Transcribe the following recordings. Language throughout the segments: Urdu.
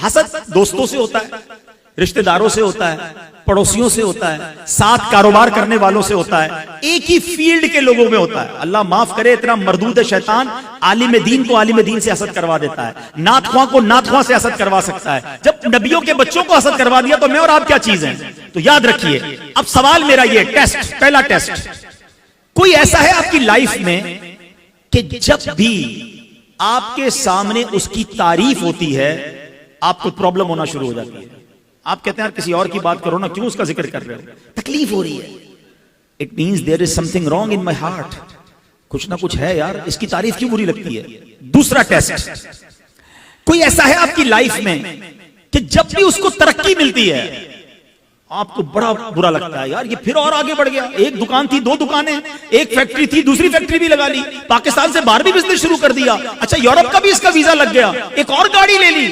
حسد دوستوں سے ہوتا ہے، رشتہ داروں سے ہوتا ہے، پڑوسیوں سے ہوتا ہے، ساتھ کاروبار کرنے والوں سے ہوتا ہے، ایک ہی فیلڈ کے لوگوں میں ہوتا ہے۔ اللہ معاف کرے، اتنا مردود شیطان عالم دین کو عالم دین سے حسد کروا دیتا ہے، نعت خواں کو نعت خواں سے حسد کروا سکتا ہے۔ جب نبیوں کے بچوں کو حسد کروا دیا تو میں اور آپ کیا چیز ہیں؟ تو یاد رکھیے، اب سوال میرا یہ ٹیسٹ، پہلا ٹیسٹ، کوئی ایسا ہے آپ کی لائف میں کہ جب بھی آپ کے سامنے اس کی تعریف ہوتی ہے آپ کو پرابلم ہونا شروع ہو جاتی ہے؟ آپ کہتے ہیں کسی اور کی بات کرو نا، کیوں اس کا ذکر کر رہے ہو؟ تکلیف ہو رہی ہے۔ It means there is something wrong in my heart. کچھ نہ کچھ ہے یار، اس کی تعریف کیوں بری لگتی ہے؟ دوسرا ٹیسٹ، کوئی ایسا ہے آپ کی لائف میں کہ جب بھی اس کو ترقی ملتی ہے آپ کو بڑا برا لگتا ہے، یار یہ پھر اور آگے بڑھ گیا، ایک دکان تھی، 2 دکانیں، ایک فیکٹری تھی، دوسری فیکٹری بھی لگا لی، پاکستان سے باہر بھی بزنس شروع کر دیا، اچھا یورپ کا بھی اس کا ویزا لگ گیا، ایک اور گاڑی لے لی،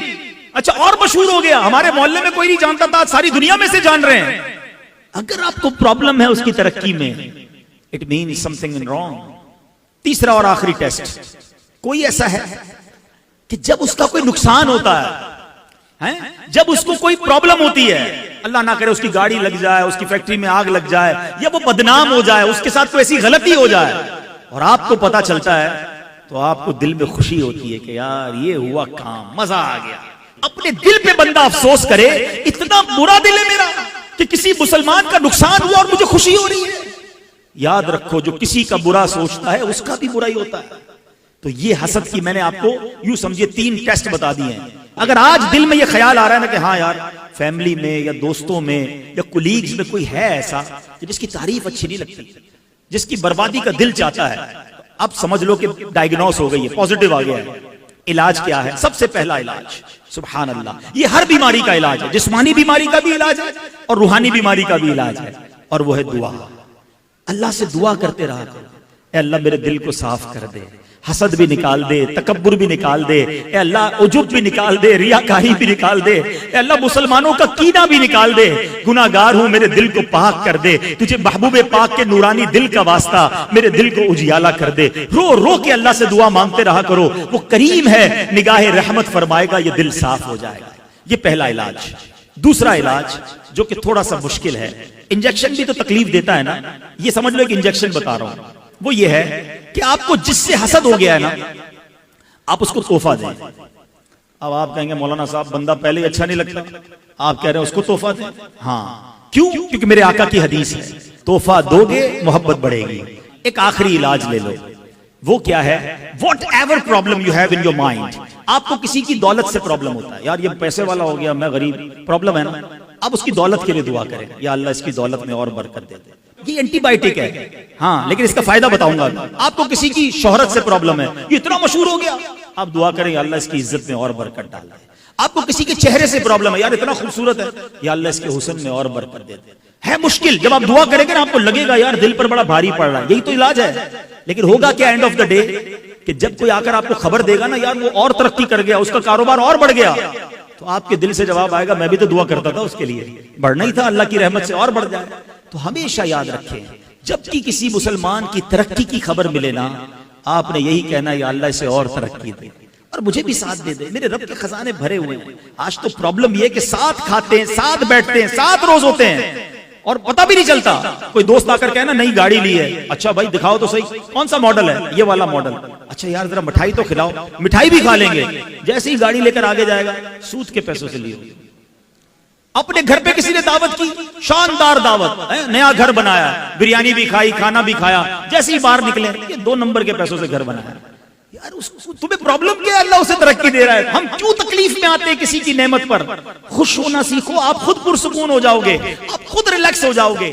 اچھا اور مشہور ہو گیا، ہمارے محلے میں کوئی نہیں جانتا تھا، ساری دنیا میں سے جان رہے ہیں۔ اگر آپ کو پرابلم ہے اس کی ترقی میں، it means something wrong. تیسرا اور آخری ٹیسٹ، کوئی ایسا ہے کہ جب اس کا کوئی نقصان ہوتا ہے، جب اس کو کوئی پرابلم ہوتی ہے، اللہ نہ کرے اس کی گاڑی لگ جائے، اس کی فیکٹری میں آگ لگ جائے، یا وہ بدنام ہو جائے، اس کے ساتھ کوئی ایسی غلطی ہو جائے اور آپ کو پتا چلتا ہے، تو آپ کو دل میں خوشی ہوتی ہے کہ یار یہ ہوا کام، مزہ آ گیا۔ اپنے دل پہ بندہ افسوس کرے، اتنا برا دل ہے میرا کہ کسی مسلمان کا نقصان ہوا اور مجھے خوشی ہو رہی ہے۔ یاد رکھو، جو کسی کا برا سوچتا ہے اس کا بھی برا ہی ہوتا ہے۔ تو یہ حسد کی میں نے آپ کو یوں سمجھے 3 ٹیسٹ بتا دیے ہیں۔ اگر آج دل میں یہ خیال آ رہا ہے نا کہ ہاں یار فیملی میں یا دوستوں میں یا کولیگز میں کوئی ہے ایسا کہ جس کی تعریف اچھی نہیں لگتی، جس کی بربادی کا دل چاہتا ہے، اب سمجھ لو کہ ڈائگنوز ہو گئی ہے، پازیٹو آ گیا ہے۔ علاج کیا ہے؟ سب سے پہلا علاج، سبحان اللہ، یہ ہر بیماری کا علاج ہے، جسمانی بیماری کا بھی علاج ہے اور روحانی بیماری کا بھی علاج ہے، اور وہ ہے دعا۔ اللہ سے دعا کرتے رہا کرو، اے اللہ میرے دل کو صاف کر دے، حسد بھی نکال دے، تکبر بھی نکال دے، اے اللہ عجب بھی نکال دے، ریاکاری بھی نکال دے، اے اللہ مسلمانوں کا کینہ بھی نکال دے، گناہگار ہوں میرے دل کو پاک کر دے، تجھے محبوب پاک کے نورانی دل کا واسطہ میرے دل کو اجیالہ کر دے۔ رو رو کے اللہ سے دعا مانگتے رہا کرو، وہ کریم ہے، نگاہ رحمت فرمائے گا، یہ دل صاف ہو جائے گا۔ یہ پہلا علاج۔ دوسرا علاج جو کہ تھوڑا سا مشکل ہے، انجیکشن بھی تو تکلیف دیتا ہے نا، یہ سمجھ لو ایک انجیکشن بتا رہا ہوں، وہ یہ ہے کہ آپ کو جس سے حسد ہو گیا ہے نا، آپ اس کو تحفہ دیں۔ اب آپ کہیں گے مولانا صاحب بندہ پہلے ہی اچھا نہیں لگتا، آپ کہہ رہے ہیں اس کو تحفہ دیں؟ ہاں، کیوں؟ کیونکہ میرے آقا کی حدیث ہے، تحفہ دو گے محبت بڑھے گی۔ ایک آخری علاج لے لو، وہ کیا ہے؟ What ever problem you have in your mind, آپ کو کسی کی دولت سے پرابلم ہوتا ہے، یار یہ پیسے والا ہو گیا، میں غریب، پرابلم ہے نا، اب اس کی دولت کے لیے دعا کریں، یا اللہ اس کی دولت میں اور برکت دے دے۔ یہ اینٹی بائیوٹک ہے، ہاں، لیکن اس کا فائدہ بتاؤں گا۔ آپ کو کسی کی شہرت سے پرابلم ہے، یہ اتنا مشہور ہو گیا، آپ دعا کریں یا اللہ اس کی عزت میں اور برکت ڈال دے۔ آپ کو کسی کے چہرے سے پرابلم ہے، یار اتنا خوبصورت ہے، یا اللہ اس کے حسن میں اور برکت دے دے۔ ہے مشکل، جب آپ دعا کریں گے نا آپ کو لگے گا یار دل پر بڑا بھاری پڑ رہا ہے، یہی تو علاج ہے۔ لیکن ہوگا کیا اینڈ آف دا ڈے کہ جب کوئی آ کر آپ کو خبر دے گا نا یار وہ اور ترقی کر گیا، اس کا کاروبار اور بڑھ گیا، تو آپ کے دل سے جواب آئے گا میں بھی تو دعا کرتا تھا اس کے لیے، بڑھنا ہی تھا، اللہ کی رحمت سے اور بڑھ جائے۔ تو ہمیشہ یاد رکھیں، جب کی کسی مسلمان کی ترقی کی خبر ملے نا، آپ نے یہی کہنا یا اللہ اسے اور ترقی دے اور مجھے بھی ساتھ دے دے، میرے رب کے خزانے بھرے ہوئے ہیں۔ آج تو پرابلم یہ کہ ساتھ کھاتے ہیں، ساتھ بیٹھتے ہیں، ساتھ روز ہوتے ہیں اور پتہ بھی نہیں چلتا۔ کوئی دوست آ کر کہنا نئی گاڑی لی ہے، اچھا بھائی دکھاؤ تو صحیح، کون سا ماڈل ہے؟ یہ والا ماڈل۔ اچھا یار ذرا مٹھائی تو کھلاؤ، مٹھائی بھی کھا لیں گے، جیسے ہی گاڑی لے کر آگے جائے گا سود کے پیسوں سے لیے۔ اپنے گھر پہ کسی نے دعوت کی، شاندار دعوت، نیا گھر بنایا، بریانی بھی کھائی، کھانا بھی کھایا، جیسے ہی باہر نکلے یہ 2 نمبر کے پیسوں سے گھر بنایا۔ یار تمہیں پرابلم کیا ہے؟ اللہ اسے ترقی دے رہا ہے، ہم کیوں تکلیف میں آتے ہیں کسی کی نعمت پر؟ خوش ہونا سیکھو، آپ خود پرسکون ہو جاؤ گے، آپ خود ریلیکس ہو جاؤ گے۔